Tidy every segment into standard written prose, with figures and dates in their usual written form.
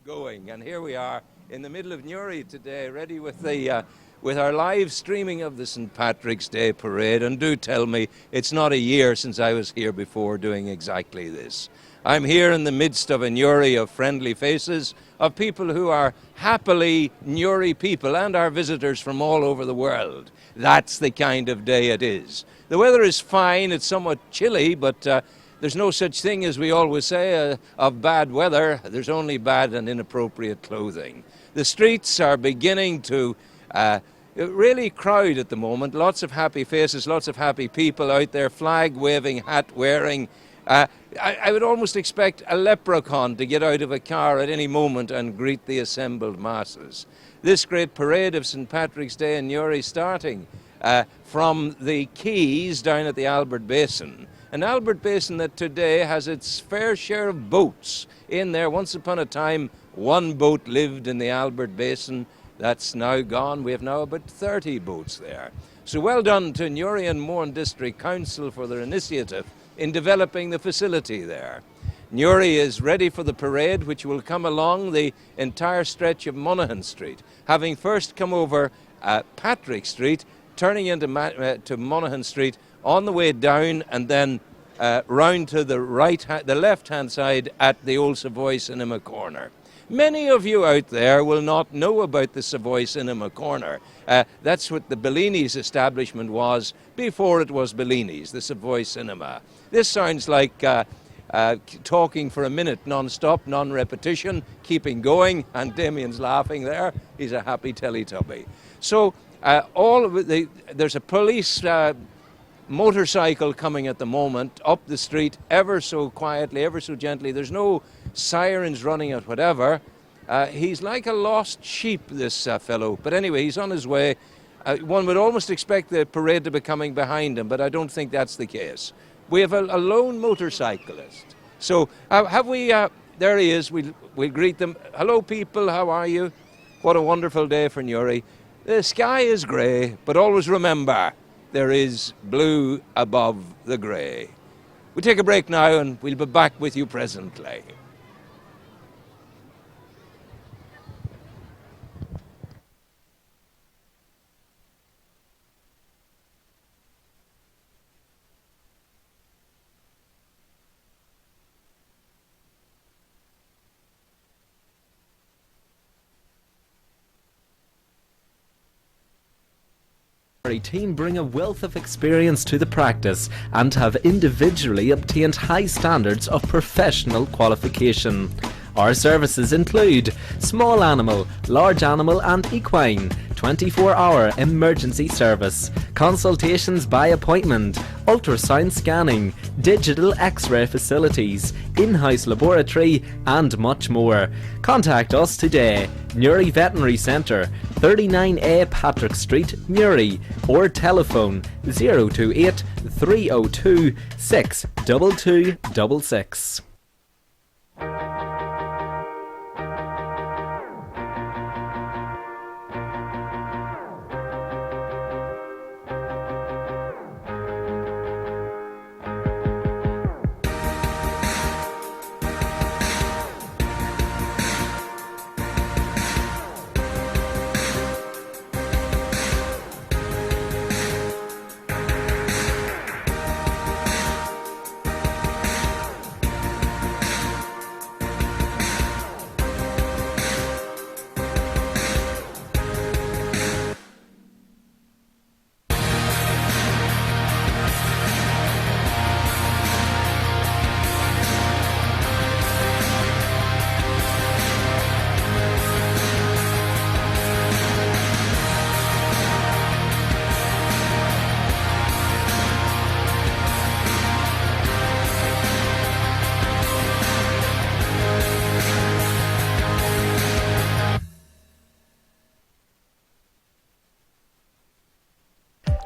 going, and here we are in the middle of Newry today, ready with the with our live streaming of the St. Patrick's Day Parade. And do tell me, it's not a year since I was here before doing exactly this. I'm here in the midst of a Newry of friendly faces, of people who are happily Newry people and our visitors from all over the world. That's the kind of day it is. The weather is fine, it's somewhat chilly, but there's no such thing, as we always say, of bad weather. There's only bad and inappropriate clothing. The streets are beginning to really crowd at the moment. Lots of happy faces, lots of happy people out there, flag waving, hat wearing. I would almost expect a leprechaun to get out of a car at any moment and greet the assembled masses. This great parade of St. Patrick's Day in Newry starting from the quays down at the Albert Basin. An Albert Basin that today has its fair share of boats in there. Once upon a time, one boat lived in the Albert Basin. That's now gone. We have now about 30 boats there. So well done to Newry and Mourne District Council for their initiative in developing the facility there. Newry is ready for the parade, which will come along the entire stretch of Monaghan Street, having first come over Patrick Street, turning into to Monaghan Street on the way down, and then round to the left-hand side at the old Savoy Cinema Corner. Many of you out there will not know about the Savoy Cinema Corner. That's what the Bellini's establishment was before it was Bellini's, the Savoy Cinema. This sounds like talking for a minute non-stop, non-repetition, keeping going, and Damien's laughing there. He's a happy Teletubby. So there's a police motorcycle coming at the moment up the street, ever so quietly, ever so gently. There's no sirens running at whatever. He's like a lost sheep, this fellow. But anyway, he's on his way. One would almost expect the parade to be coming behind him, but I don't think that's the case. We have a lone motorcyclist. So have we, there he is, we'll greet them. Hello people, how are you? What a wonderful day for Newry. The sky is grey, but always remember, there is blue above the grey. We'll take a break now and we'll be back with you presently. Team bring a wealth of experience to the practice and have individually obtained high standards of professional qualification. Our services include small animal, large animal and equine, 24-hour emergency service, consultations by appointment, ultrasound scanning, digital x-ray facilities, in-house laboratory and much more. Contact us today. Newry Veterinary Centre, 39A Patrick Street, Newry, or telephone 028 302 62266.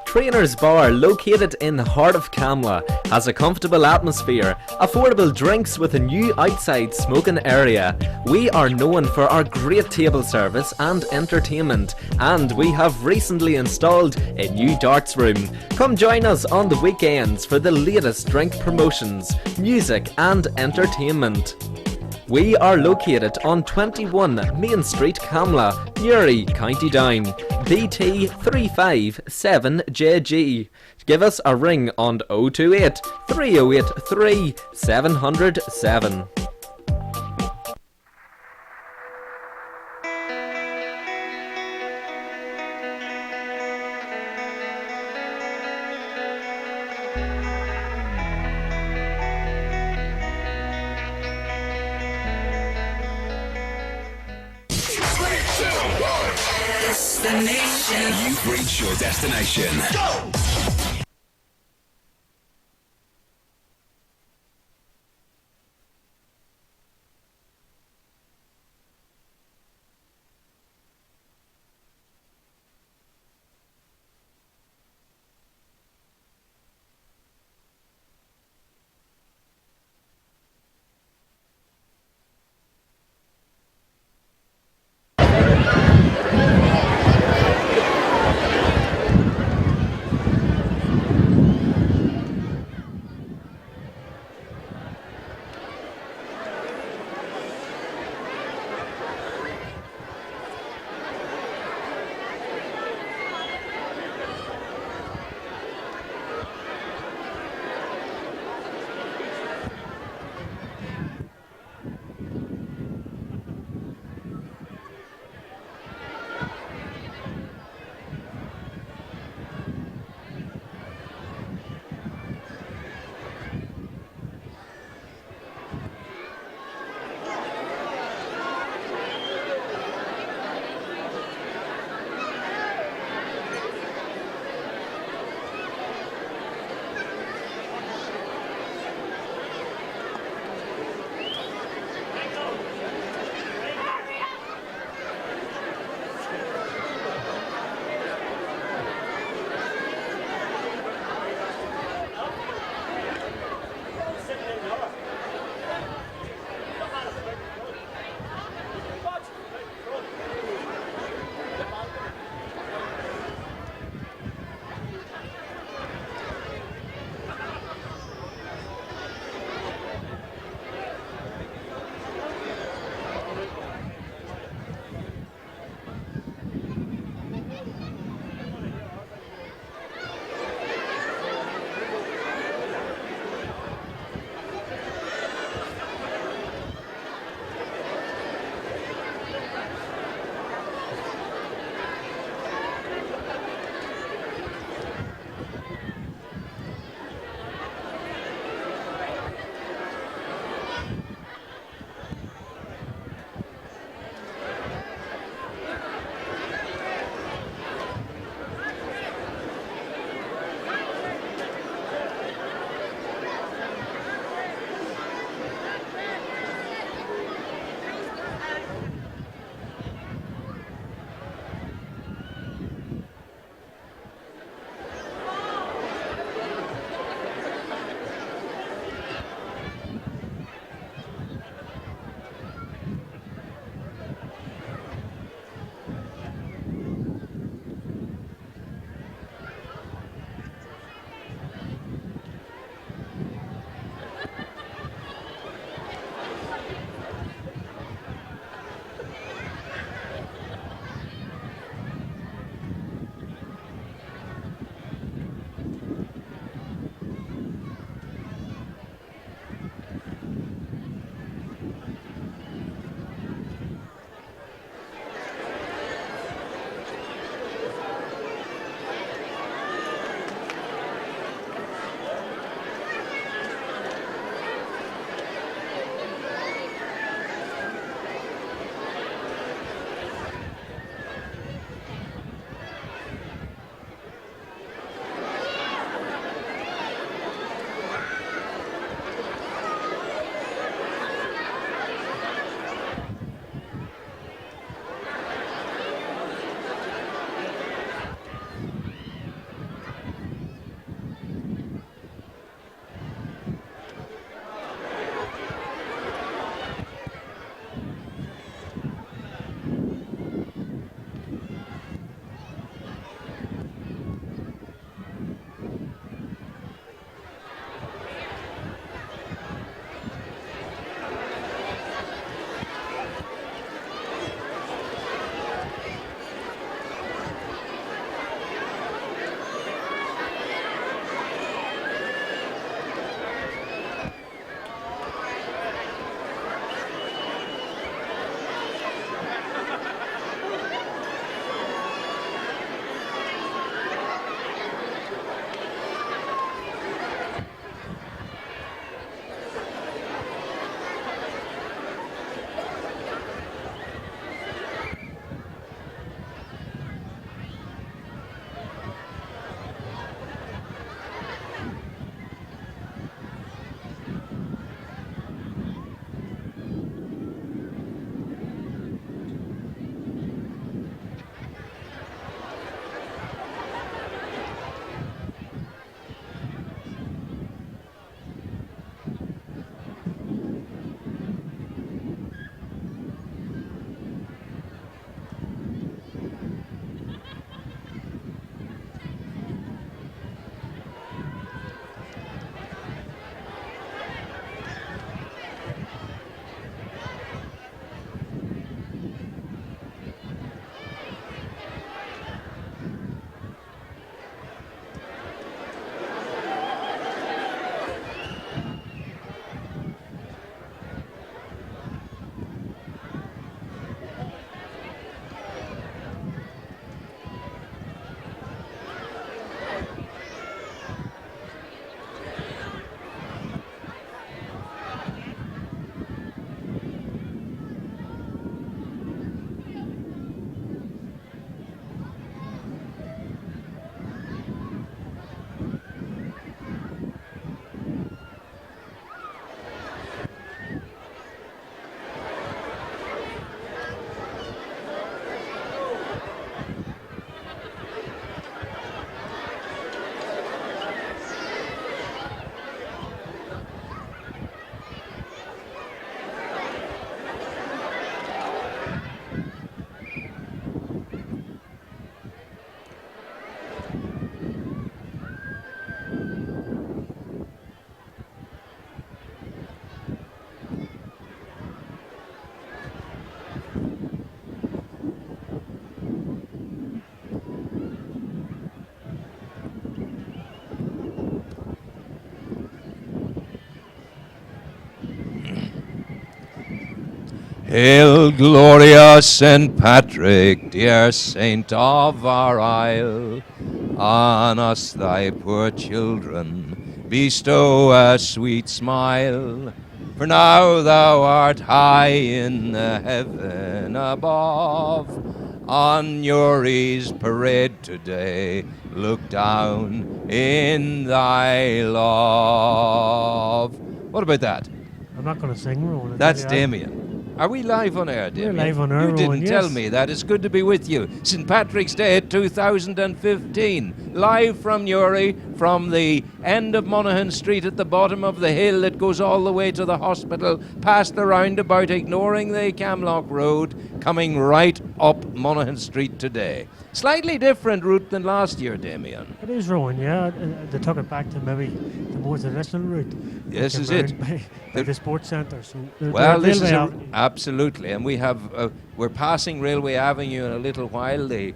Trainer's Bar, located in the heart of Camla, has a comfortable atmosphere, affordable drinks with a new outside smoking area. We are known for our great table service and entertainment, and we have recently installed a new darts room. Come join us on the weekends for the latest drink promotions, music and entertainment. We are located on 21 Main Street, Camla, Newry, County Down, BT 357JG. Give us a ring on 028 308 3707. You've reached your destination. Go! Hail, glorious St. Patrick, dear saint of our isle, on us thy poor children bestow a sweet smile. For now thou art high in the heaven above, on Newry's parade today, look down in thy love. What about that? I'm not going to sing, Rowan. That's Damien. Are we live on air, Damien? We're live on air, You didn't Rowan, tell yes. me that. It's good to be with you. St. Patrick's Day 2015. Live from Newry, from the end of Monaghan Street at the bottom of the hill that goes all the way to the hospital, past the roundabout, ignoring the Camlock Road, coming right up Monaghan Street today. Slightly different route than last year, Damien. It is, Rowan, yeah. They took it back to maybe the more traditional route. Yes, Came is it? round by the sports centre. So Well, this is Avenue. absolutely, and we have we're passing Railway Avenue in a little while. The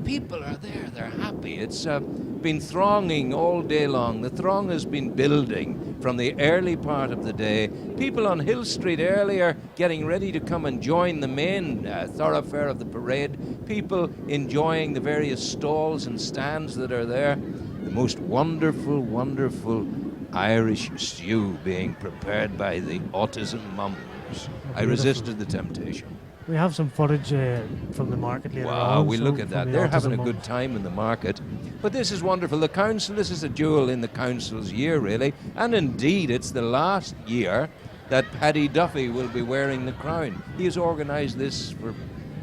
people are there; they're happy. It's been thronging all day long. The throng has been building from the early part of the day. People on Hill Street earlier getting ready to come and join the main thoroughfare of the parade. People enjoying the various stalls and stands that are there. The most wonderful, wonderful Irish stew being prepared by the autism mums. I resisted the temptation. We have some footage from the market later Wow, on. we so look at from that. the They're having a autism good mums. time in the market. But this is wonderful. The council, this is a jewel in the council's year, really. And indeed, it's the last year that Paddy Duffy will be wearing the crown. He has organised this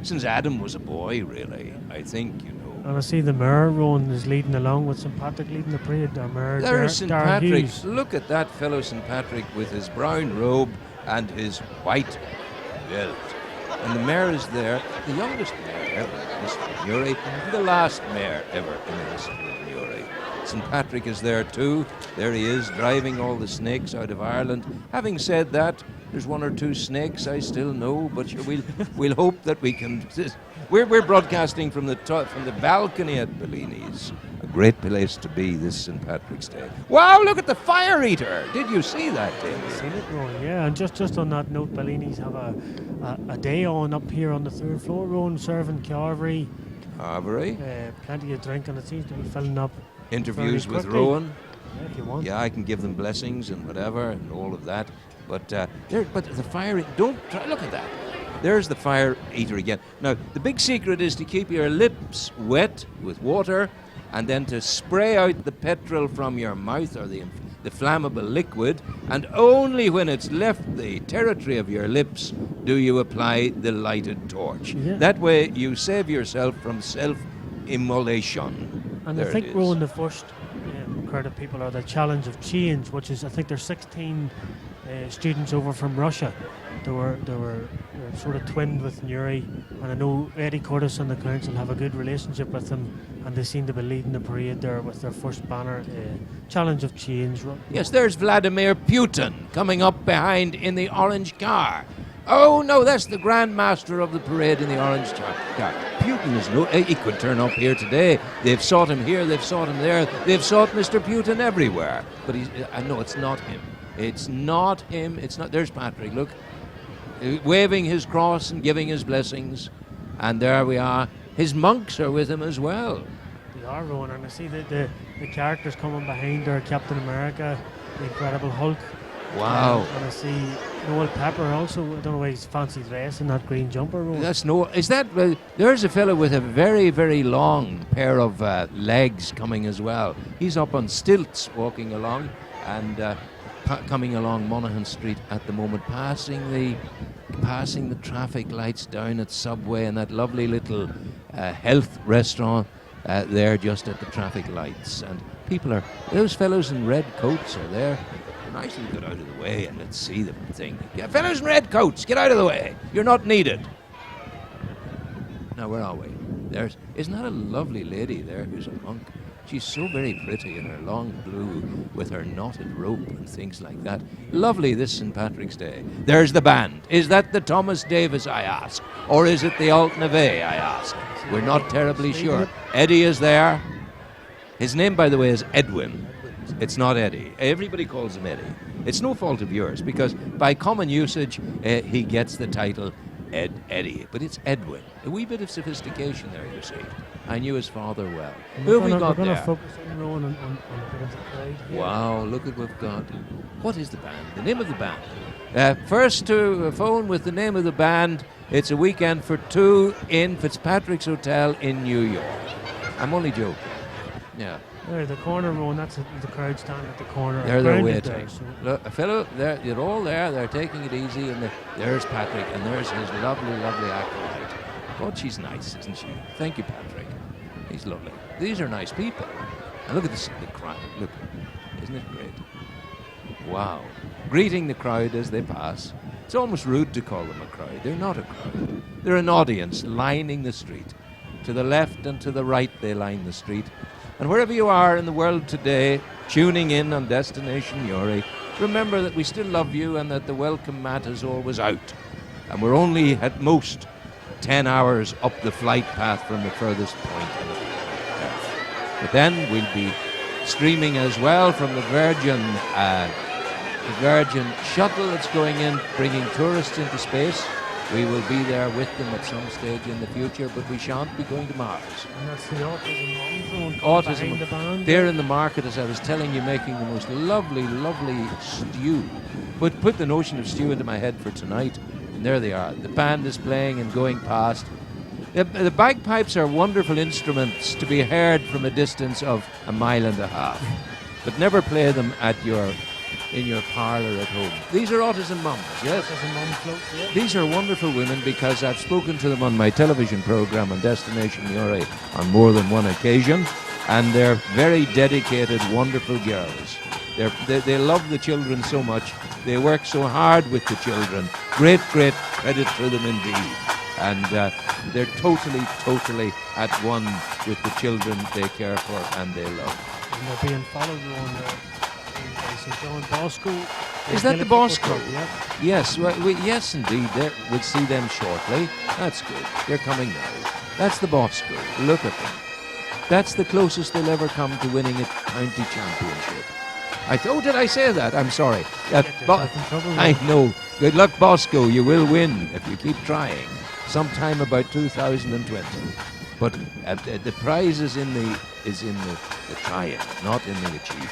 since Adam was a boy, really, I think, you know. And I see the mayor, Rowan, is leading along with St. Patrick leading the parade. Our mayor, There's St. Darren Patrick. Hughes. Look at that fellow St. Patrick with his brown robe and his white belt. And the mayor is there, the youngest mayor ever in the history of Newry, and the last mayor ever in the history of Newry. St. Patrick is there too. There he is, driving all the snakes out of Ireland. Having said that, there's one or two snakes I still know, but sure, we'll hope that we can. We're broadcasting from the balcony at Bellini's. A great place to be this St. Patrick's Day. Wow, look at the fire eater! Did you see that, Damien? Seen it, Rowan, yeah. And just on that note, Bellini's have a day on up here on the third floor, Rowan, serving carvery, Carvery. plenty of drink, and it seems to be filling up. Interviews fairly with quickly. Rowan. Yeah, if you want. Yeah, I can give them blessings and whatever and all of that. But the fire, don't try, look at that. There's the fire eater again. Now, the big secret is to keep your lips wet with water and then to spray out the petrol from your mouth or the flammable liquid, and only when it's left the territory of your lips do you apply the lighted torch. Yeah. That way you save yourself from self-immolation. And There I it think, is. Rowan, the first crowd of people are the Challenge of Change, which is, I think there's 16 students over from Russia. They were sort of twinned with Newry, and I know Eddie Curtis and the council have a good relationship with them, and they seem to be leading the parade there with their first banner, Challenge of Change. Yes, there's Vladimir Putin coming up behind in the orange car. Oh no, that's the Grand Master of the parade in the orange car. Putin is he could turn up here today. They've sought him here, they've sought him there, they've sought Mr. Putin everywhere. But I know it's not him. It's not him. It's not. There's Patrick. Look, waving his cross and giving his blessings, and there we are. His monks are with him as well. They are, Rowan, and I see the characters coming behind there, Captain America, the Incredible Hulk. Wow. And I see Noel Pepper also. I don't know why he's fancy dress in that green jumper, Rowan. That's no. Is that? There's a fellow with a very, very long pair of legs coming as well. He's up on stilts, walking along, and coming along Monaghan Street at the moment, passing the traffic lights down at Subway and that lovely little health restaurant there just at the traffic lights. And those fellows in red coats are there. Nicely get out of the way and let's see the thing. Yeah, fellows in red coats, get out of the way. You're not needed. Now, where are we? Isn't that a lovely lady there who's a monk? She's so very pretty in her long blue with her knotted rope and things like that. Lovely this St. Patrick's Day. There's the band. Is that the Thomas Davis, I ask? Or is it the Alt Neve, I ask? We're not terribly sure. Eddie is there. His name, by the way, is Edwin. It's not Eddie. Everybody calls him Eddie. It's no fault of yours, because by common usage, he gets the title Eddie. But it's Edwin. A wee bit of sophistication there, you see. I knew his father well. Who have we got We're going there? to focus on Rowan on a bit of the crowd here. Wow, look at what we've got. What is the band? The name of the band? First to phone with the name of the band. It's a weekend for two in Fitzpatrick's Hotel in New York. I'm only joking. Yeah. There, the corner, Rowan, that's the crowd stand at the corner. There they're Grounded waiting. there, so Look, a fellow, they're all there. They're taking it easy, and there's Patrick, and there's his lovely, lovely acolyte. God, she's nice, isn't she? Thank you, Patrick. He's lovely. These are nice people. And look at the crowd. Look, isn't it great? Wow. Greeting the crowd as they pass. It's almost rude to call them a crowd. They're not a crowd. They're an audience lining the street. To the left and to the right, they line the street. And wherever you are in the world today, tuning in on Destination Newry, remember that we still love you and that the welcome mat is always out. And we're only at most 10 hours up the flight path from the furthest point of the Earth. But then we'll be streaming as well from the Virgin shuttle that's going in, bringing tourists into space. We will be there with them at some stage in the future, but we shan't be going to Mars. and that's the Autism Mum Zone Autism. behind the band. They're in the market, as I was telling you, making the most lovely, lovely stew. Put the notion of stew into my head for tonight, and there they are. The band is playing and going past. The bagpipes are wonderful instruments to be heard from a distance of 1.5 miles, but never play them in your parlour at home. These are Autism Mums, yes? Autism Mum floats, yeah. These are wonderful women, because I've spoken to them on my television programme on Destination Newry on more than one occasion, and they're very dedicated, wonderful girls. They love the children so much. They work so hard with the children. Great, great credit for them indeed. And they're totally, totally at one with the children they care for and they love. And they're being followed on by St. John Bosco. Is that the Bosco? Yeah. Yes, yes, indeed. We'll see them shortly. That's good. They're coming now. That's the Bosco. Look at them. That's the closest they'll ever come to winning a county championship. Did I say that? I'm sorry. Get yourself in trouble, I Rowan. know. Good luck, Bosco. You will win if you keep trying. Sometime about 2020. But the prize is in the trying, not in the achievement.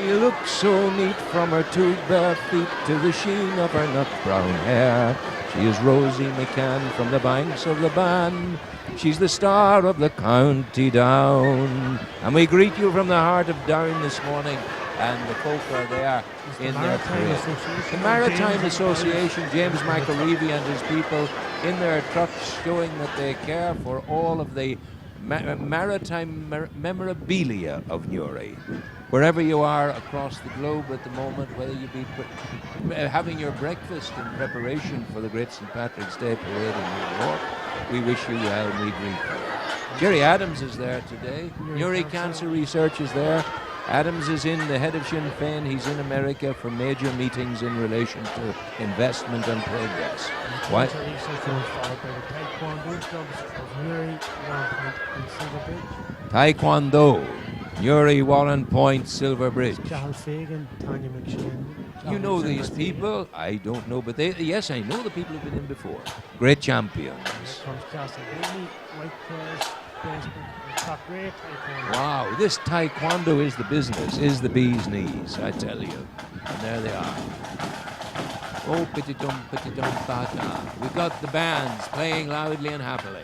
You look so neat from her two bare feet to the sheen of her nut brown hair. She is Rosie McCann from the banks of the Bann. She's the star of the County Down. And we greet you from the heart of Down this morning. And the folk are there in their parade. The Maritime Association, James McAreevy and his people in their trucks, showing that they care for all of the maritime memorabilia of Newry. Wherever you are across the globe at the moment, whether you be having your breakfast in preparation for the Great St. Patrick's Day Parade in New York, we wish you well and we greet you. Jerry Adams is there today. Newry Cancer Research is there. Adams is the head of Sinn Féin. He's in America for major meetings in relation to investment and progress. Why? Cancer research was followed by the Taekwondo clubs of Newry, Warrenpoint and Silverbridge. Taekwondo, Newry, Warren Point, Silver Bridge. Jahal Fagan, Tanya McShane. You know these people? I don't know, but yes, I know the people who've been in before. Great champions. Here comes Castle Bailey, White Cross, Top great taekwondo. Wow, this taekwondo is the business, is the bee's knees, I tell you. And there they are. Oh, pitty dum, bata. We've got the bands playing loudly and happily.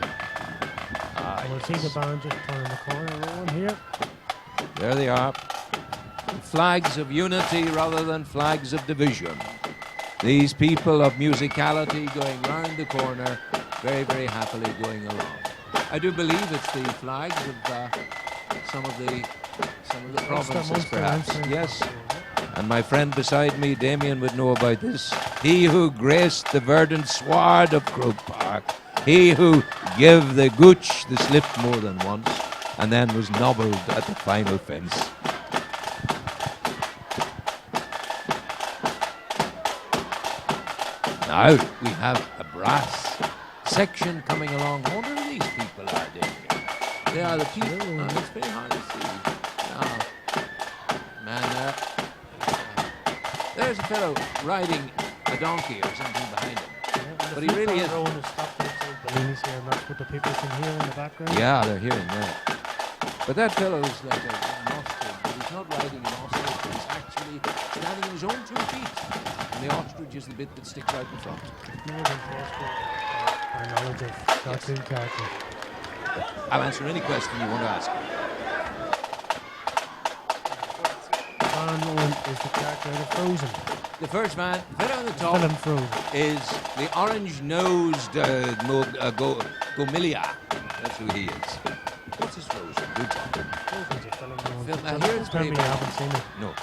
Ah, We'll see the band just turning the corner, Rowan, here. there they are. Flags of unity rather than flags of division. These people of musicality going round the corner, very, very happily going along. I do believe it's the flags of some of the provinces, Munster, perhaps. Munster. Yes. And my friend beside me, Damien, would know about this. He who graced the verdant sward of Croke Park, he who gave the gooch the slip more than once, and then was nobbled at the final fence. Now we have a brass section coming along. I wonder who these people are, Damien. They are the people. It's very hard to see. Man, there's a fellow riding a donkey or something behind him. But he really is. Rowan is stopped outside Bellini's here, and that's what the people can hear in the background. Yeah, they're hearing that. But that fellow is like an ostrich, but he's not riding an ostrich, he's actually standing on his own 2 feet. And the ostrich is the bit that sticks out in front. More than our knowledge of cartoon characters. I'll answer any question you want to ask. Van Owen is the character out of Frozen. The first man, right on the top, Film Frozen. is the orange-nosed Gomilia. That's who he is. What's his Frozen? Good job. Frozen's a film, Rowan. Film, I hear it's Tell me you very- haven't seen it. No.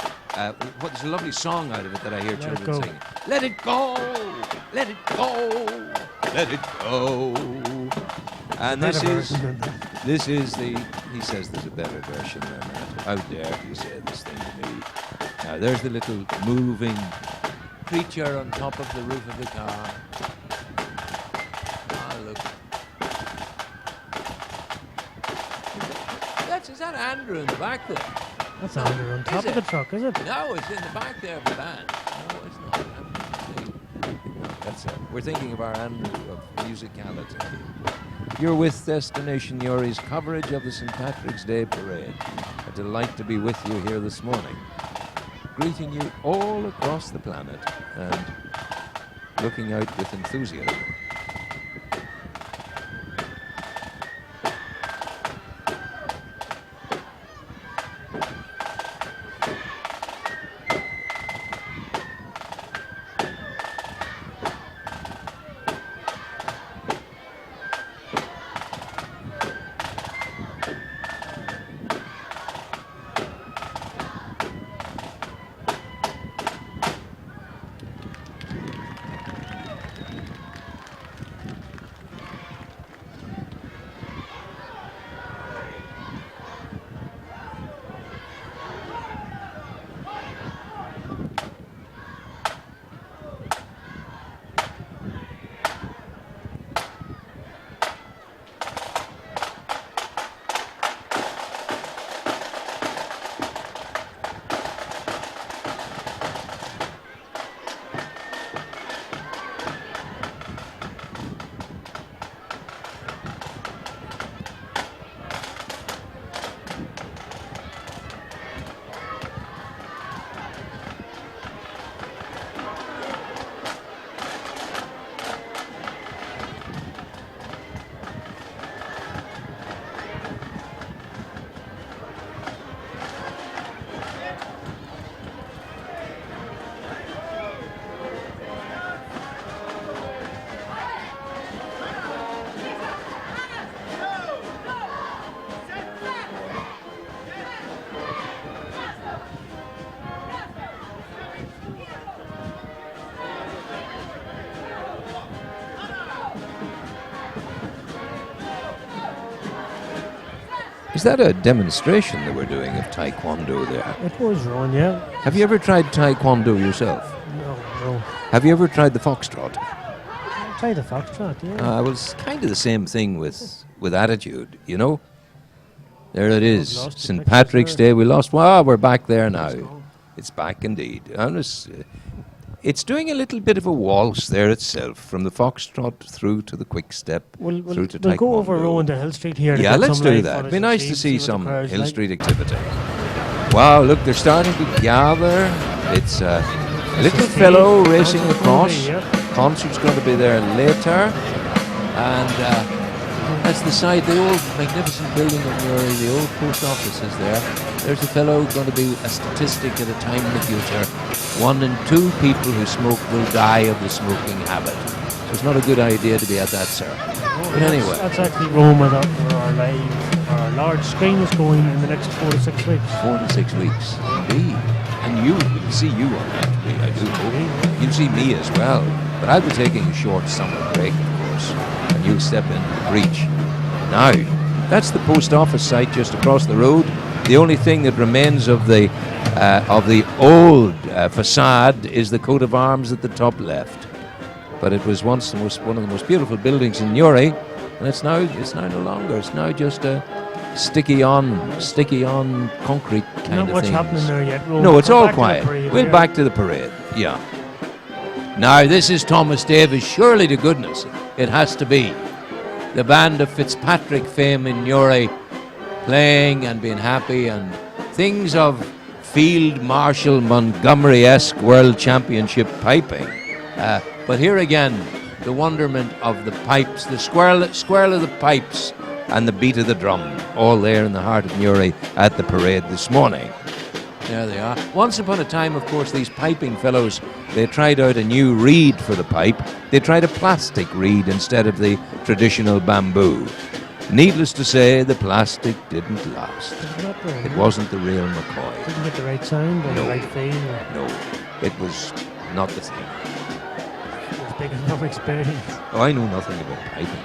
There's a lovely song out of it that I hear Let it children go. singing. Let it go! Let it go! Let it go! And Better version than this is the, he says there's a better version than that. How dare you say this thing to me? Now there's the little moving creature on top of the roof of the car. Ah, look. Is that Andrew in the back there? That's Andrew on top Is of the it? truck, is it? No, it's in the back there of the band. No, it's not. That's it. We're thinking of our Andrew of musicality. You're with Destination Uri's coverage of the St. Patrick's Day Parade. A delight to be with you here this morning. Greeting you all across the planet and looking out with enthusiasm. Is that a demonstration that we're doing of Taekwondo there? It was Ron, yeah. Have you ever tried Taekwondo yourself? No. Have you ever tried the foxtrot? Try the foxtrot, yeah. Well, it's kind of the same thing with attitude, you know? There it is, lost the St. pictures Patrick's there. Day. We lost, well, we're back there now. It's back indeed. And it's doing a little bit of a waltz there itself, from the foxtrot through to the quick step, We'll through to we'll go over taekwondo. Rowan to Hill Street here. To Yeah, get let's some do live that. footage It'd be and nice to see what the some crowd's Hill like. Street activity. Wow, look, they're starting to gather. It's a little Steve, fellow racing Concert across. Cody, yeah. Concert's going to be there later. And that's the side, the old magnificent building of Newry, the old post office is there. There's a fellow going to be a statistic at a time in the future. 1 in 2 people who smoke will die of the smoking habit. So it's not a good idea to be at that, sir. But anyway. That's actually Roma that where our large screen is going in the next 4 to 6 weeks. 4 to 6 weeks, indeed. And you will see you on that, I do hope. You'll see me as well. But I'll be taking a short summer break, of course. And you'll step in the breach. Now, that's the post office site just across the road. The only thing that remains of the old facade is the coat of arms at the top left. But it was once one of the most beautiful buildings in Newry, and it's now no longer. It's now just a sticky on concrete kind Not of much things. happening there yet. Rowan. No, it's Come all back to the quiet. parade We'll here. back to the parade. Yeah. Now this is Thomas Davis. Surely to goodness, it has to be. The band of Fitzpatrick fame in Newry, playing and being happy, and things of Field Marshal Montgomery-esque World Championship piping. But here again, the wonderment of the pipes, the swirl of the pipes and the beat of the drum, all there in the heart of Newry at the parade this morning. There they are. Once upon a time, of course, these piping fellows, they tried out a new reed for the pipe. They tried a plastic reed instead of the traditional bamboo. Needless to say, the plastic didn't last. It wasn't the real McCoy. Didn't get the right sound or No. the right feel. Or No, it was not the thing. it was big enough experience. Oh, I know nothing about piping,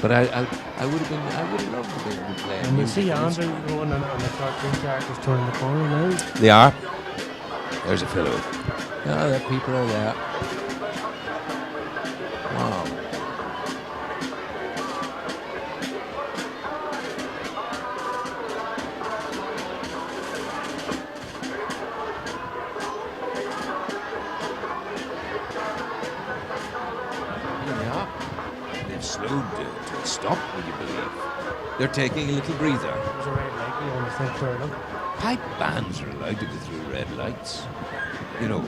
but I would have loved to be able to play. a And you music see Andrew instrument. going on the cartoon characters turning the corner now. They are. There's a fellow. Yeah, the people are there. Wow. Here they are. They've slowed to a stop, would you believe? They're taking a little breather. There's a red light on the front door. Look. Pipe bands are allowed to go through red lights. You know,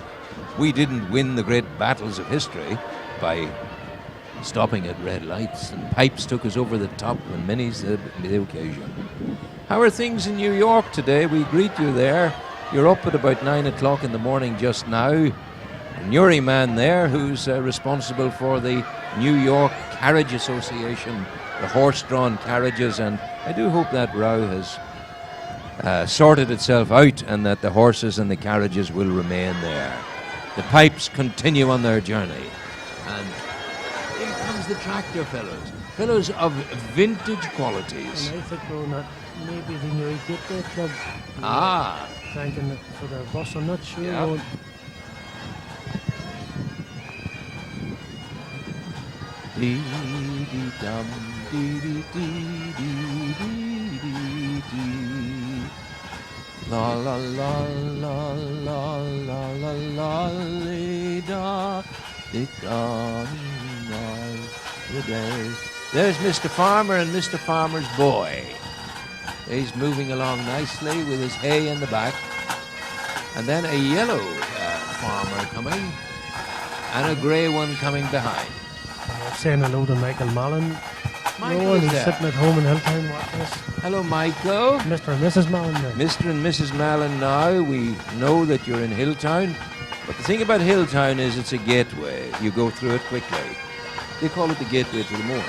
we didn't win the great battles of history by stopping at red lights, and pipes took us over the top on many's the occasion. How are things in New York today? We greet you there. You're up at about 9 o'clock in the morning just now. A Newry man there who's responsible for the New York Carriage Association, the horse-drawn carriages, and I do hope that row has sorted itself out and that the horses and the carriages will remain there. The pipes continue on their journey. And in comes the tractor fellows of vintage qualities. And I think Rowan, that maybe the Newry Gateway Club Ah, thanking it for their bus. I'm not sure. Yeah. Rowan. dee-dee-dum, dee-dee-dee-dee-dee-dee-dee. La la la la la la la la da the day. There's Mr. Farmer and Mr. Farmer's boy. He's moving along nicely with his hay in the back. And then a yellow farmer coming and a grey one coming behind. Saying hello to Michael Mallon. Michael Rowan, is he's there. sitting at home in Hilltown watching us. Hello, Michael. Mr. and Mrs. Mallon there. Mr. and Mrs. Mallon now, we know that you're in Hilltown. But the thing about Hilltown is it's a gateway. You go through it quickly. They call it the gateway to the moors.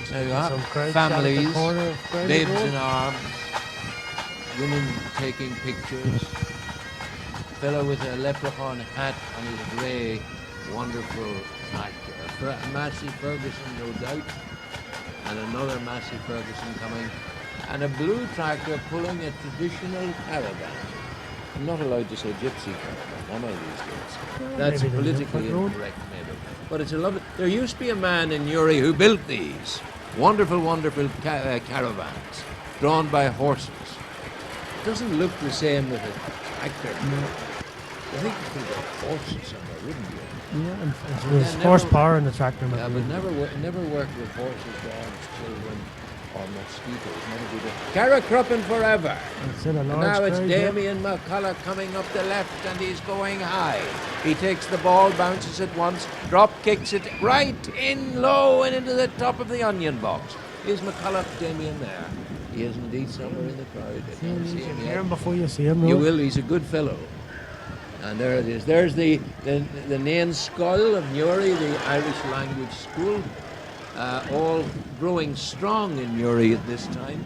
There you are. Some crowd chat at the Families, corner of Greenwich babes Road. in arms, women taking pictures, fellow with a leprechaun hat on his grey, wonderful tractor. Massey Ferguson, no doubt, and another Massey Ferguson coming, and a blue tractor pulling a traditional caravan. I'm not allowed to say gypsy caravan, am I, these days? That's maybe they politically don't, but incorrect, maybe. But it's a lovely... There used to be a man in Newry who built these wonderful, wonderful caravans drawn by horses. It doesn't look the same with a tractor. I think you could have horses somewhere, wouldn't you? Yeah, and then there's never- horsepower in the tractor. Yeah, but never work with horses, dogs, children, or mosquitoes. Never do that. Carrickcruppen forever. It's in a And large now it's crowd, yeah. Damien McCullough coming up the left, and he's going high. He takes the ball, bounces it once, drop kicks it right in low and into the top of the onion box. Is McCullough Damien there? He is indeed somewhere in the crowd. I can't see him Hear yet. him before you see him. You Rowan. will. He's a good fellow. And there it is. There's the Nain Skull of Newry, the Irish language school, all growing strong in Newry at this time.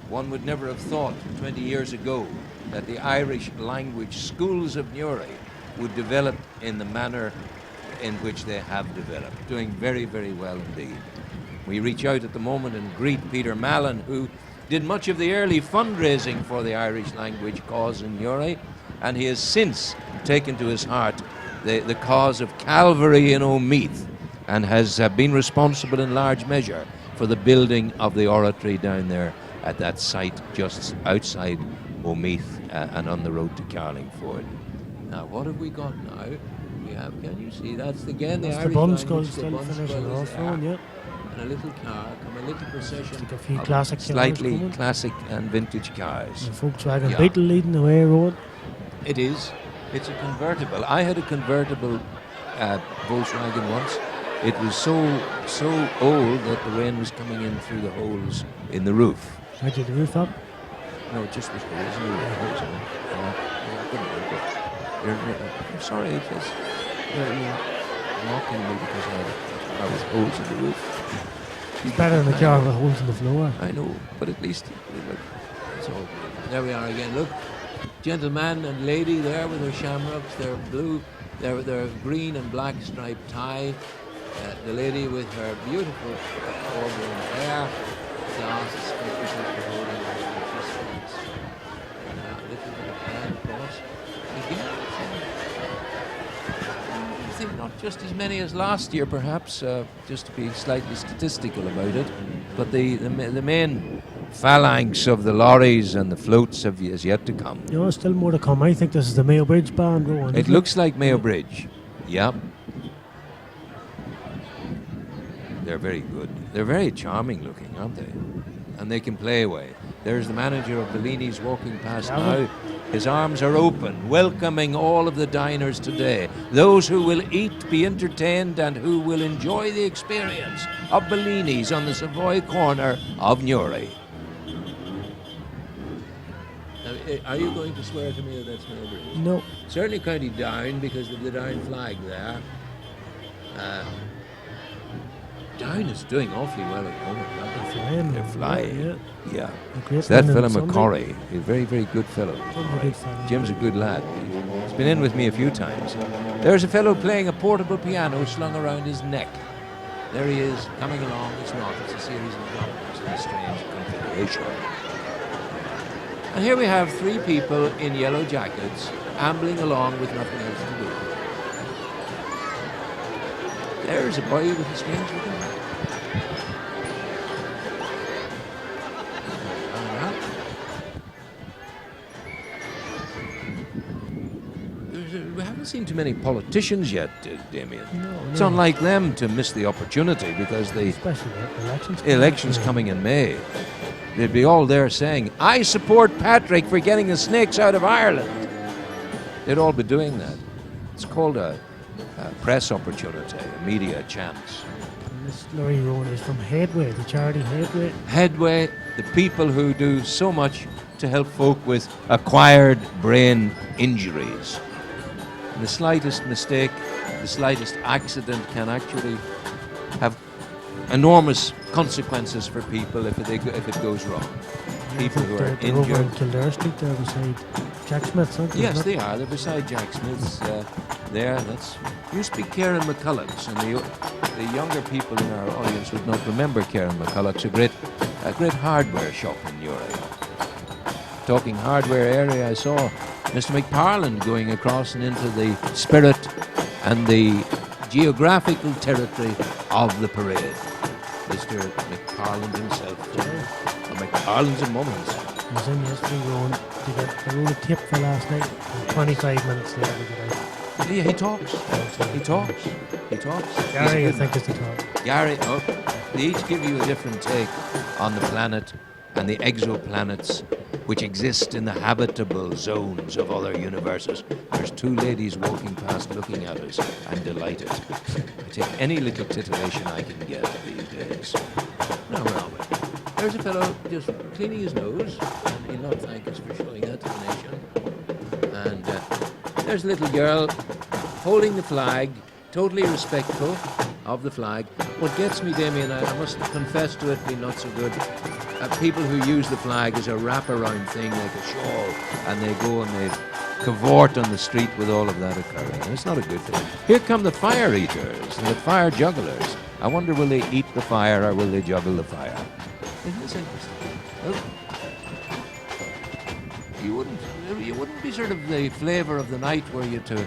One would never have thought 20 years ago that the Irish language schools of Newry would develop in the manner in which they have developed, doing very, very well indeed. We reach out at the moment and greet Peter Mallon, who did much of the early fundraising for the Irish language cause in Newry, and he has since taken to his heart the cause of Calvary in Omeath, and has been responsible in large measure for the building of the oratory down there at that site just outside Omeath and on the road to Carlingford. Now, what have we got now? We have, can you see, that's again the That's the Irish bun language, skull the still bun finishing skull is off, there. Rowan, yeah. And a little car, come a little procession Like a few of classic cars slightly coming. classic and vintage cars. The Volkswagen Yeah. Beetle leading the way, Rowan. It is. It's a convertible. I had a convertible Volkswagen once. It was so old that the rain was coming in through the holes in the roof. Had you the roof up? No, it just was holes in the roof. Holes in it. I couldn't help it. I'm sorry, it was. You're mocking me because I was holes in the roof. It's better than the car with holes in the floor. I know, but at least so there we are again. Look, gentleman and lady there with their shamrocks, their blue, their green and black striped tie. The lady with her beautiful auburn hair, glasses, spectacles for holding her speaks. And a little bit of hand across. Again, I think not just as many as last year, perhaps, just to be slightly statistical about it. But the main phalanx of the lorries and the floats is yet to come. You know, still more to come. I think this is the Mayo Bridge band, Rowan. It isn't looks like Mayo Bridge. Yep. They're very good. They're very charming looking, aren't they? And they can play away. There's the manager of Bellini's walking past now. His arms are open, welcoming all of the diners today. Those who will eat, be entertained, and who will enjoy the experience of Bellini's on the Savoy corner of Newry. Now, are you going to swear to me that that's Mayo Bridge? No. Certainly County Down because of the Down flag there. Down is doing awfully well at the moment. aren't they? Flying. They're flying. Yeah. Yeah. A great That win fellow on Sunday. McCorry, he's a very, very good fellow. Very good fellow. Jim's a good lad. He's been in with me a few times. There's a fellow playing a portable piano slung around his neck. There he is, coming along. It's not. It's a series of dominoes in a strange configuration. And here we have three people in yellow jackets ambling along with nothing else to do. There's a boy with a strange looking hat. We haven't seen too many politicians yet, Damien. No, It's no. unlike them to miss the opportunity because the Especially the elections. election's coming in May. They'd be all there saying, I support Patrick for getting the snakes out of Ireland. They'd all be doing that. It's called a press opportunity, a media chance. This lorry, Rowan, is from Headway, the charity Headway. Headway, the people who do so much to help folk with acquired brain injuries. And the slightest mistake, the slightest accident can actually have enormous consequences for people if it goes wrong. People who are They're over in injured. Kildare Street there beside Jack Smith's, aren't they? Yes, Isn't it? they are. They're beside Jack Smith's there. That's used to be Karen McCulloch's, and the younger people in our audience would not remember Karen McCulloch's, a great hardware shop in Newry. Talking hardware area, I saw Mr. McParland going across and into the spirit and the geographical territory of the parade. Mr. McParland himself, or McParland's and Mummins. He was in yesterday going to get a roll of tape for last night, and 25 minutes later we get out. He talks. He talks. He talks. Gary, I He's a good think, is the top. Gary, they each give you a different take on the planet and the exoplanets which exist in the habitable zones of other universes. There's two ladies walking past looking at us. I'm delighted. I take any little titillation I can get these days. Now, where are we? There's a fellow just cleaning his nose, and he'll not thank us for showing that to the nation. And there's a little girl holding the flag, totally respectful of the flag. What gets me, Damien, I must confess to it being not so good, people who use the flag as a wraparound thing, like a shawl, and they go and they cavort on the street with all of that occurring. And it's not a good thing. Here come the fire eaters and the fire jugglers. I wonder, will they eat the fire or will they juggle the fire? Isn't this interesting? Well, you wouldn't be sort of the flavour of the night were you to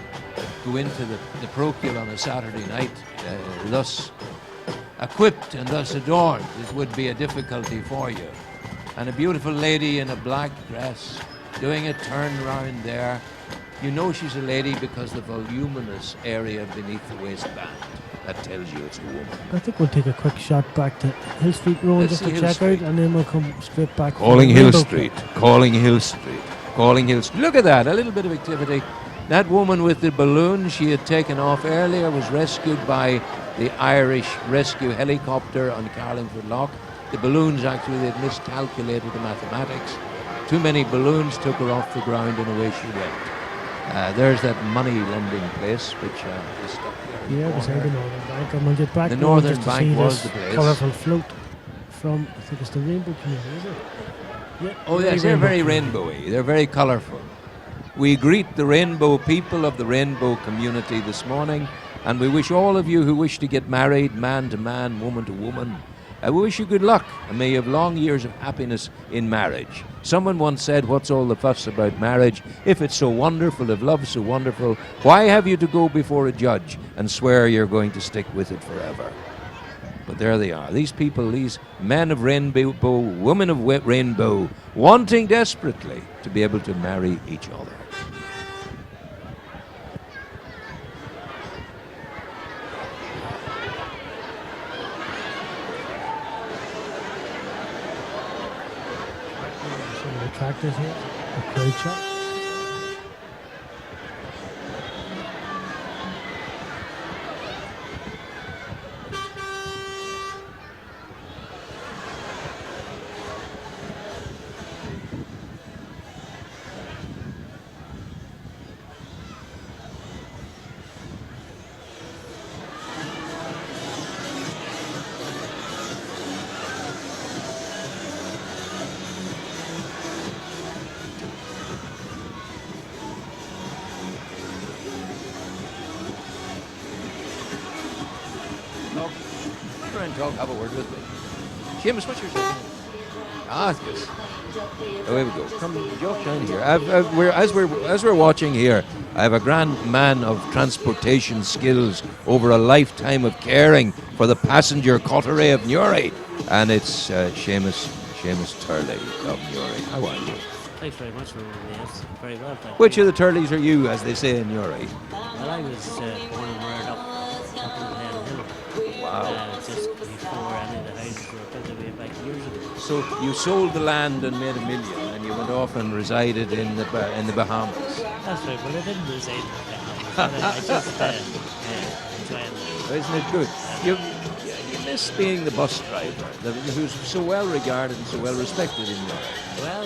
go into the parochial on a Saturday night, thus equipped and thus adorned. It would be a difficulty for you. And a beautiful lady in a black dress doing a turn round there. You know she's a lady because the voluminous area beneath the waistband. That tells you it's a woman. I think we'll take a quick shot back to Hill Street Road Let's just see to Hill check Street. out, and then we'll come straight back. Calling to Hill Rainbow Street, Club. calling Hill Street, calling Hill Street. Look at that, a little bit of activity. That woman with the balloon she had taken off earlier was rescued by the Irish rescue helicopter on Carlingford Lough. The balloons actually, they'd miscalculated the mathematics. Too many balloons took her off the ground and away she went. There's that money lending place which is stuck there. Yeah, beside the Northern Bank, and we'll get back The now Northern just to Bank see was this the place. colourful float from, I think it's the Rainbow Community, is it? Yeah, Oh yes, they're very Community. rainbowy. They're very colourful. We greet the rainbow people of the rainbow community this morning, and we wish all of you who wish to get married, man to man, woman to woman, we wish you good luck, and may you have long years of happiness in marriage. Someone once said, what's all the fuss about marriage? If it's so wonderful, if love's so wonderful, why have you to go before a judge and swear you're going to stick with it forever? But there they are, these people, these men of rainbow, women of rainbow, wanting desperately to be able to marry each other. Some of the tractors here, a crowd shot. No, try and talk, have a word with me. Seamus, what's your name? Ah, yes. Oh, here we go. Come, jump down here. As we're watching here, I have a grand man of transportation skills over a lifetime of caring for the passenger coterie of Newry, and it's Seamus Turley of Newry. How are you? Thanks very much for yes, very well. Thank Which you. of the Turleys are you, as they say in Newry? Well, I was born and reared up in Glen Hill. Wow. Just before any of the houses were built away back years ago. So you sold the land and made $1 million, and you went off and resided in the Bahamas. That's right. Well, I didn't reside in the Bahamas, but I just enjoyed it. Isn't it good? You miss being the bus driver, who's so well regarded and so well respected in Newry. Well,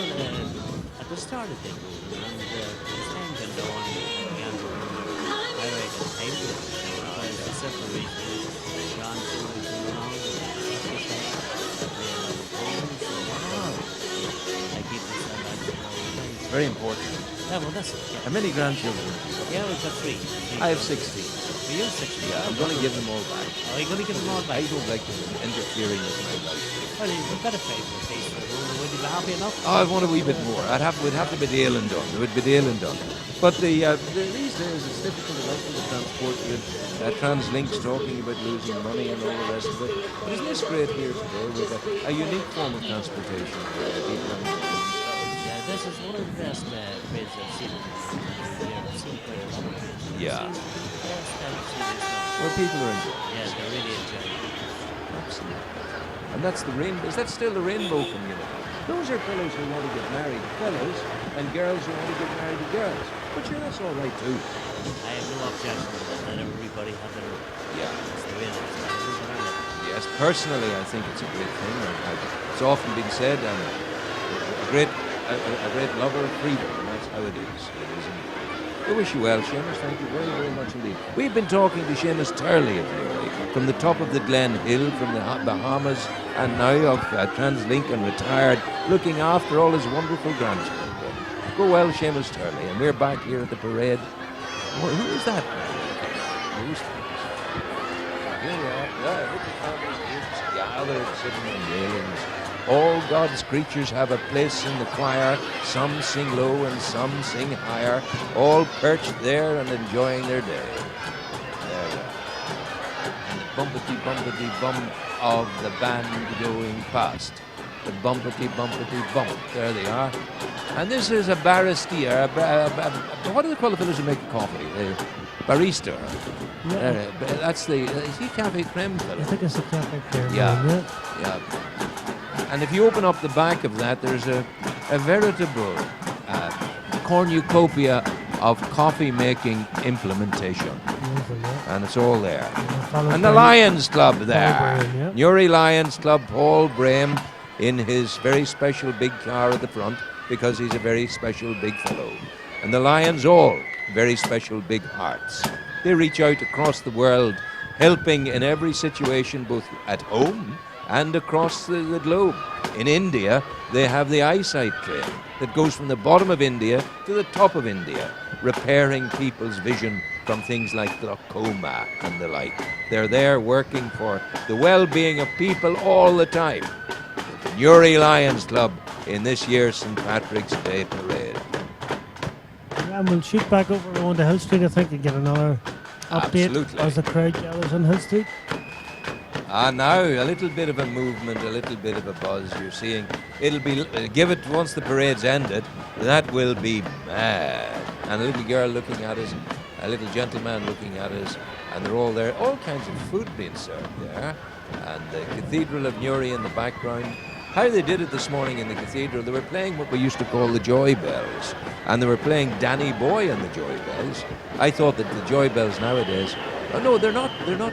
at the start it did go, and as time went on, I began to I ride in time because the simple reason is grandchildren come along and I keep myself out there all the time. It's very important. Yeah, well, that's it. How many grandchildren? Yeah, we've got three. I have 16. For you, 60. Yeah, I'm going to give them all back. Are you going to give them all I back? don't like them interfering with my life. Well, you've got a favourite taste for them. Would you be happy enough? Oh, I want a wee bit more. We'd have to be dealing done. There would be dealing done. But these days it's difficult enough for the transport with Translink's talking about losing money and all the rest of it. But isn't this great here today with a unique form of transportation for people on the This is one of the best parades I've seen in the year. I've seen quite a lot of parades. Yeah. It seems to be the best time to see this one. Where people are enjoying. Yeah, they're really enjoying it. Absolutely. And that's the rainbow. Is that still the rainbow community? Those are fellows who want to get married to fellows and girls who want to get married to girls. But sure, that's all right too. I have no objection to that. Let everybody have their own. Yeah. It's the way it is. Let everybody live. Yes, personally, I think it's a great thing. It's often been said, I'm a great lover of freedom, and that's how it is. It is indeed. I wish you well, Seamus. Thank you very, very much indeed. We've been talking to Seamus Turley of Newry, from the top of the Glen Hill, from the Bahamas, and now of Translincoln, retired, looking after all his wonderful grandchildren. Go well, Seamus Turley, and we're back here at the parade. Who is that? Who's Here we are. Yeah, look at all those groups gathered, sitting on railings. All God's creatures have a place in the choir. Some sing low and some sing higher. All perched there and enjoying their day. There we are. And the bumpety bump of the band going past. The bumpety bump. There they are. And this is a barrister. What do they call the fellows who make coffee? The barista. Yeah. That's the. Is he cafe creme fellow? I think it's the cafe creme. Yeah. Yeah. And if you open up the back of that, there's a veritable cornucopia of coffee-making implementation. And it's all there. And the Lions Club there. Brame, yeah. Newry Lions Club, Paul Brame, in his very special big car at the front, because he's a very special big fellow. And the Lions all very special big hearts. They reach out across the world, helping in every situation, both at home and across the globe. In India, they have the eyesight train that goes from the bottom of India to the top of India, repairing people's vision from things like glaucoma and the like. They're there working for the well-being of people all the time. The Newry Lions Club in this year's St. Patrick's Day Parade. Yeah, and we'll shoot back over on to Hill Street, I think, and get another update Absolutely. as the crowd gathers on Hill Street. Now a little bit of a movement, a little bit of a buzz. You're seeing it'll be give it once the parade's ended. That will be mad. And a little girl looking at us, a little gentleman looking at us, and they're all there. All kinds of food being served there, and the Cathedral of Newry in the background. How they did it this morning in the cathedral, they were playing what we used to call the Joy Bells, and they were playing Danny Boy and the Joy Bells. I thought that the Joy Bells nowadays, oh no, they're not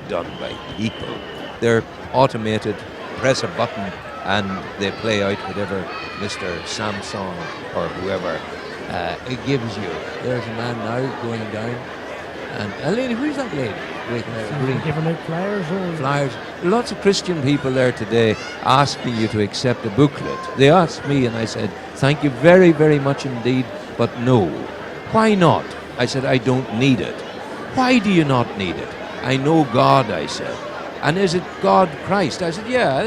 done by people. They're automated, press a button, and they play out whatever Mr. Samsung or whoever it gives you. There's a man now going down, and a lady, who's that lady? Green. Giving out flyers. Flyers. Lots of Christian people there today asking you to accept a booklet. They asked me, and I said, thank you very, very much indeed, but no. Why not? I said, I don't need it. Why do you not need it? I know God, I said. And is it God Christ? I said, yeah.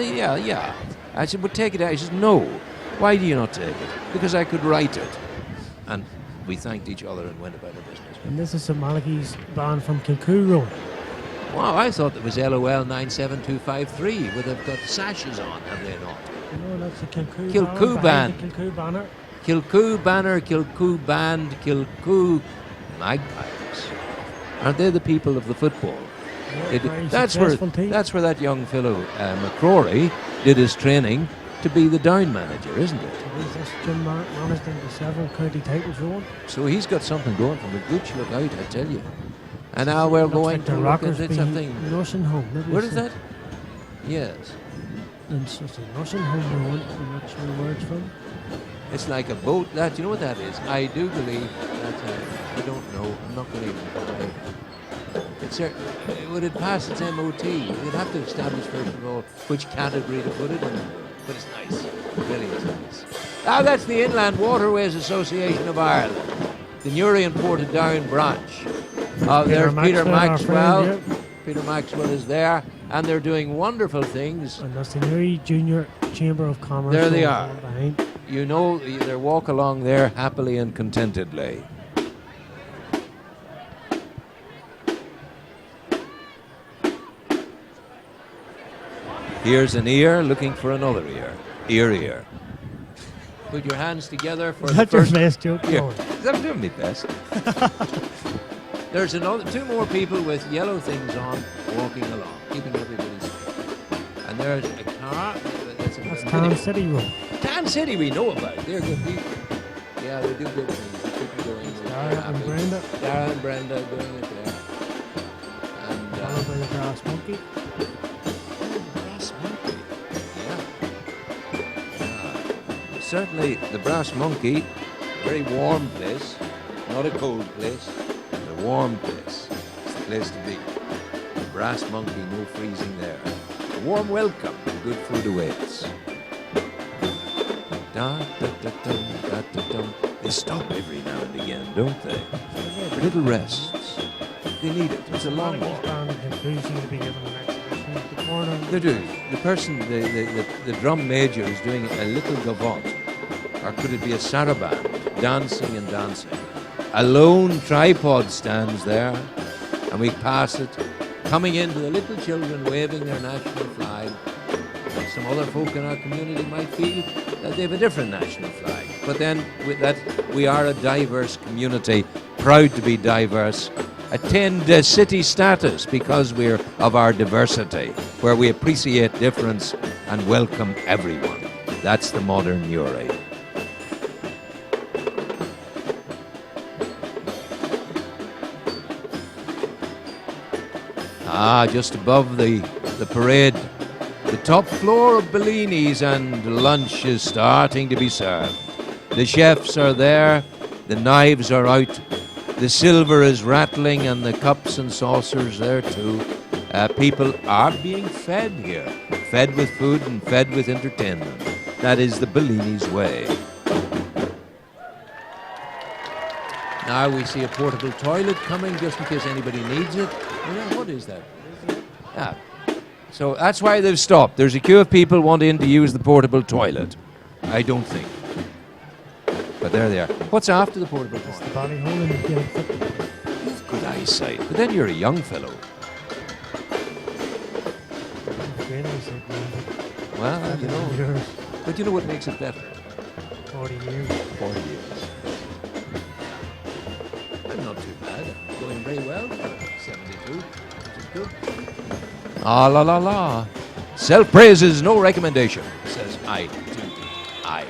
I said, well, take it out. He says, no. Why do you not take it? Because I could write it. And we thanked each other and went about our business. And this is St. Malachy's band from Kilcoo Road. Wow, I thought it was LOL 97253, where they've got sashes on, have they not? No, that's the Kilcoo Kilcoo band. band. The Kilcoo banner. Kilcoo banner, Kilcoo band, Kilcoo Magpies. Aren't they the people of the football? Yeah, very That's successful team. where that young fellow McCrory did his training to be the down manager, isn't it? This Jim managed into several county titles run. So he's got something going from the Gooch, look out, I tell you. And now we're Looks going like to the look Rockers at being something. nursing home. Maybe Where it's is a- that? Yes. It's a nursing home. I'm not sure where it's from. It's like a boat. That, you know what that is? I do believe that's I don't know. I'm not going to even try. Would it pass its MOT? You'd have to establish first of all which category to put it in. But it's nice. It really is nice. Now that's the Inland Waterways Association of Ireland, the Newry and Portadown branch. There's Peter Maxwell. Our friend, yeah. Peter Maxwell is there, and they're doing wonderful things. And that's the Newry Junior Chamber of Commerce. There they over are. Behind. You know, they walk along there happily and contentedly. Here's an ear looking for another ear. Ear. Put your hands together for Is the that your first. best joke? Here. Rory? I'm doing my best. There's two more people with yellow things on walking along, keeping everybody safe. And there's a car. That's Town City Road. Town City we know about. They're good people. Yeah, they do good things. They keep you going. Dara and Brenda. Dara and Brenda doing it there. And Followed by the Brass Monkey. Brass Monkey. Yeah. Certainly the Brass Monkey, very warm place, not a cold place, but a warm place. It's the place to be. The Brass Monkey, no freezing there. A warm welcome and good food awaits. Da, da, da, dum, da, da, dum. They stop every now and again, don't they? For little rests. They need it. It's a long walk. Who seem to be given an exhibition at the corner. They do. The person, the drum major is doing a little gavotte, or could it be a saraband, dancing and dancing. A lone tripod stands there, and we pass it, coming into the little children waving their national flag. Some other folk in our community might feel that they have a different national flag. But then, with that, we are a diverse community, proud to be diverse, attained city status because we're of our diversity, where we appreciate difference and welcome everyone. That's the modern Newry. Just above the parade, the top floor of Bellini's, and lunch is starting to be served. The chefs are there, the knives are out, the silver is rattling, and the cups and saucers there too. People are being fed here, fed with food and fed with entertainment. That is the Bellini's way. Now we see a portable toilet coming just in case anybody needs it. What is that? Ah. So that's why they've stopped. There's a queue of people wanting to use the portable toilet. I don't think. But there they are. What's after the portable toilet? The Ballyhole in the Gaelic football. You've good eyesight. But then you're a young fellow. Great eyesight, man. Well, you know. Years, But you know what makes it better? 40 years. 40 years. I'm not too bad. I'm going very well. 72, which is good. Ah, la, la, la. Self-praise is no recommendation, says I to I.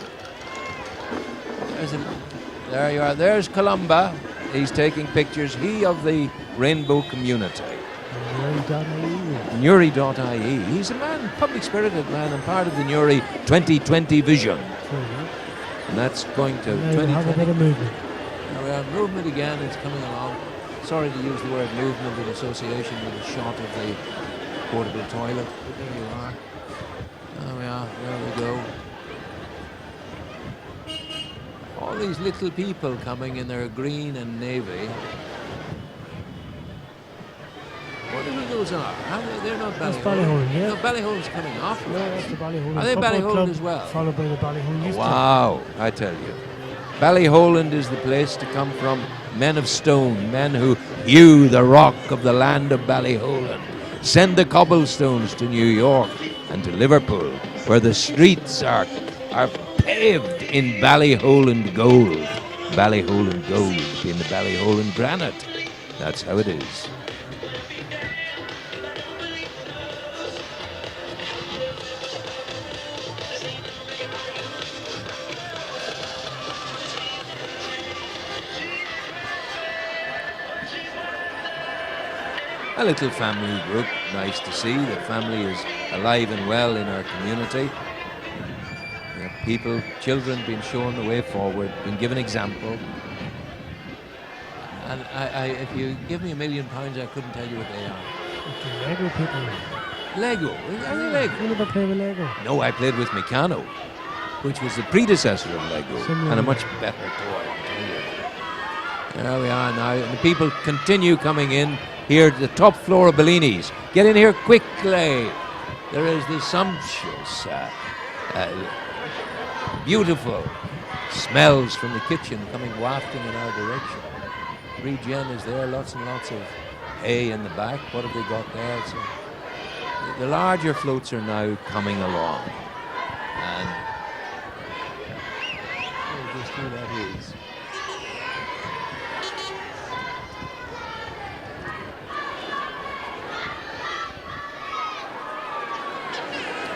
There you are. There's Columba. He's taking pictures. He of the rainbow community. Newry.ie. He's a man, public-spirited man, and part of the Newry 2020 vision. And that's going to Now you have a bit 2020. of movement. Now we have movement again. It's coming along. Sorry to use the word movement in association with a shot of the portable toilet. But there you are. There we are. There we go. All these little people coming in their green and navy. What do you think those are? They're not That's Ballyhole. Ballyhole, yeah. No, Ballyhole's coming off. No, that's the Ballyhole. Are they Football Ballyhole Club, as well? Followed by the Ballyhole Youth Club. Wow, I tell you. Ballyholand is the place to come from. Men of stone, men who hew the rock of the land of Ballyholand. Send the cobblestones to New York and to Liverpool, where the streets are paved in Ballyholand gold. Ballyholand gold being the Ballyholand granite. That's how it is. A little family group, nice to see. The family is alive and well in our community. People, children being shown the way forward, being given example. And if you give me £1 million, I couldn't tell you what they are. Okay, Lego people. Lego? Are they Lego? You never play with Lego? No, I played with Meccano, which was the predecessor of Lego, Similar. and a much better toy, I tell you. There we are now, and the people continue coming in here to the top floor of Bellini's. Get in here quickly. There is the sumptuous, beautiful smells from the kitchen coming wafting in our direction. Regen is there, lots and lots of hay in the back. What have they got there? The larger floats are now coming along. And where that is.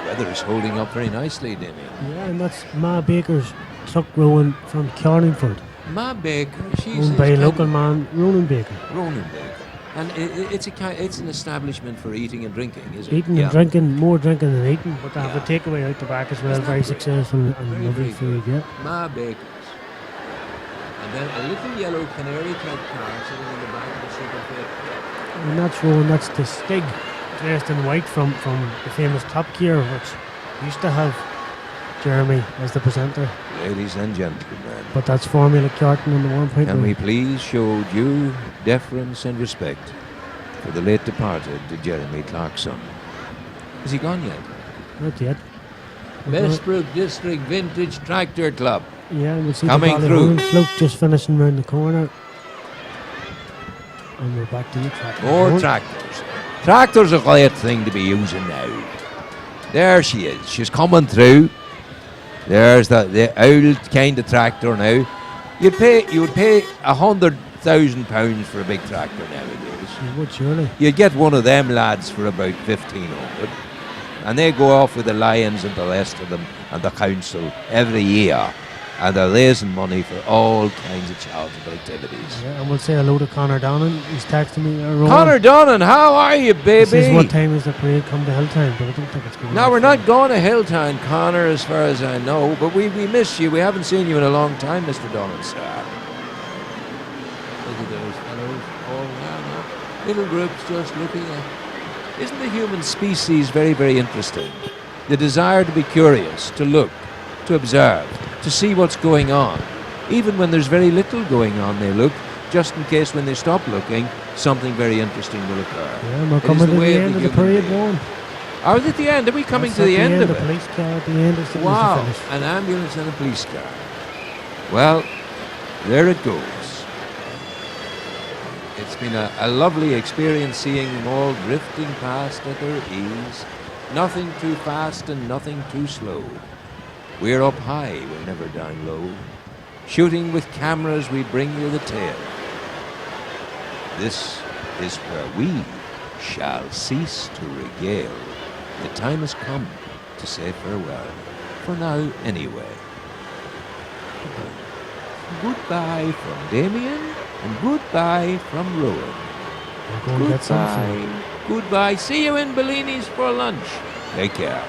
Weather is holding up very nicely, Damien. Yeah, and that's Ma Baker's truck rowing from Carlingford, Ma Baker, she's owned by a local man, Ronan Baker. Ronan Baker. And it's an establishment for eating and drinking, is it? Eating Yeah. and drinking, more drinking than eating, but they have a Yeah. takeaway out the back as well, Isn't that very good? successful and Very, lovely very food, good. yeah. Ma Baker's. And then a little yellow canary type car sitting in the back of the super fit. And that's Rowan, that's the Stig, dressed in white from the famous Top Gear, which used to have Jeremy as the presenter, Ladies and gentlemen, but that's Formula Carton on the 1.0. can we please show due deference and respect for the late departed Jeremy Clarkson? Is he gone yet? Not yet. Westbrook District Vintage Tractor Club. Yeah, and we'll see Coming the through. Ballyholland float just finishing round the corner. And we're back to the track. More tractors. Tractors are a great thing to be using now. There she is. She's coming through. There's the old kind of tractor now. You would pay £100,000 for a big tractor nowadays. You would surely. You'd get one of them lads for about 1,500, and they go off with the Lions and the rest of them and the council every year, and they're raising money for all kinds of charitable activities. Yeah, and we'll say hello to Connor Donnan. He's texting me. Rowan. Connor Donnan, how are you, He says, what baby? time is the parade come to Hilltown? But I don't think it's going. No, we're not going to Hilltown, Connor, as far as I know, but we miss you. We haven't seen you in a long time, Mr. Donnan, sir. Look at those fellows all around now. Little groups just looking at. Isn't the human species very, very interesting? The desire to be curious, to look, to observe, to see what's going on. Even when there's very little going on, they look, just in case when they stop looking, something very interesting will occur. Yeah, and we're It is coming the to the way end of the human parade, being. Rowan. Are we at the end? Are we coming That's to at the end of The it? police car at the end is the Wow, finish. an ambulance and a police car. Well, there it goes. It's been a lovely experience seeing them all drifting past at their ease. Nothing too fast and nothing too slow. We're up high, we're never down low. Shooting with cameras, we bring you the tale. This is where we shall cease to regale. The time has come to say farewell. For now, anyway. Goodbye from Damien, and goodbye from Rowan. We're going to get some food. Goodbye. Goodbye. See you in Bellini's for lunch. Take care.